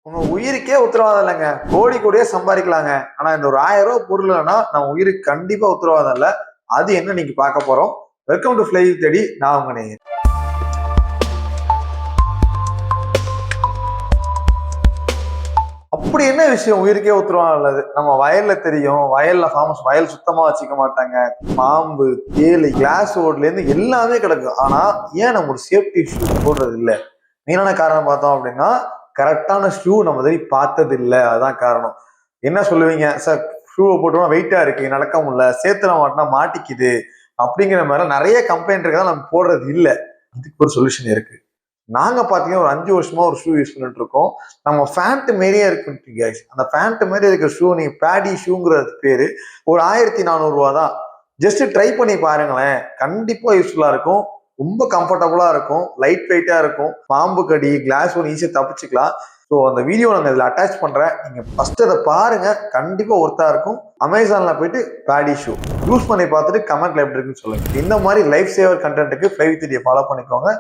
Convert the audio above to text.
உங்க உயிருக்கே உத்தரவாதம் இல்லைங்க. கோடி கோடியே சம்பாதிக்கலாங்க. ஆனா இந்த ஒரு 1000 ரூபாய் பொருள் இல்லைன்னா நம்ம உயிருக்கு கண்டிப்பா உத்தரவாதம் இல்ல. அது என்ன இன்னைக்கு பார்க்க போறோம். Welcome to fly with Eddie. நான் உங்க நேயர். அப்படி என்ன விஷயம் உயிருக்கே உத்தரவாதம் இல்லது? நம்ம வயல்ல தெரியும். வயல்ல ஃபார்மர்ஸ் வயல் சுத்தமா வச்சுக்க மாட்டாங்க. பாம்பு, தேளு, கிளாஸ் ஓட்ல இருந்து எல்லாமே கிடக்கும். ஆனா ஏன் நம்ம ஒரு சேஃப்டி ஷூ போடுறது இல்ல? மெயினான காரணம் பார்த்தோம் அப்படின்னா, கரெக்டான ஷூ நம்ம இது வரைக்கும் பார்த்தது இல்ல. அதான் காரணம். என்ன சொல்லுவீங்க? சார் ஷூவை போட்டோம்னா வெயிட்டா இருக்கு, நடக்க முடியல, சேத்துல மாட்டினா மாட்டிக்குது அப்படிங்கிற மாதிரி நிறைய கம்ப்ளைண்ட் இருக்கா நம்ம போடுறது இல்ல. இதுக்கு ஒரு சொல்யூஷன் இருக்கு. நாங்க பாத்தீங்கன்னா ஒரு 5 வருஷமா ஒரு ஷூ யூஸ் பண்ணிட்டு இருக்கோம். நம்ம ஃபேண்ட் மாரியே இருக்கு கைஸ். அந்த ஃபேண்ட் மாதிரி இருக்க ஷூ நீங்க பேடி ஷூங்கிறது பேரு ஒரு 1400 ரூபா தான். ஜஸ்ட் ட்ரை பண்ணி பாருங்களேன். கண்டிப்பா யூஸ்ஃபுல்லா இருக்கும். ரொம்ப கம்ஃபர்டபுளா இருக்கும். லைட் வெயிட்டா இருக்கும். பாம்பு கடி, கிளாஸ் ஒன்று ஈஸியா தப்பிச்சுக்கலாம். ஸோ அந்த வீடியோ நாங்கள் இதில் அட்டாச் பண்றேன். நீங்க ஃபர்ஸ்ட் அதை பாருங்க. கண்டிப்பா ஒர்த்தா இருக்கும். அமேசான்ல போயிட்டு பேடி ஷூ யூஸ் பண்ணி பார்த்துட்டு கமெண்ட்ல எப்படி இருக்குன்னு சொல்லுங்க. இந்த மாதிரி லைஃப் சேவர் கண்டென்ட்டுக்கு ஃப்ளை வித் எடியை ஃபாலோ பண்ணிக்கோங்க.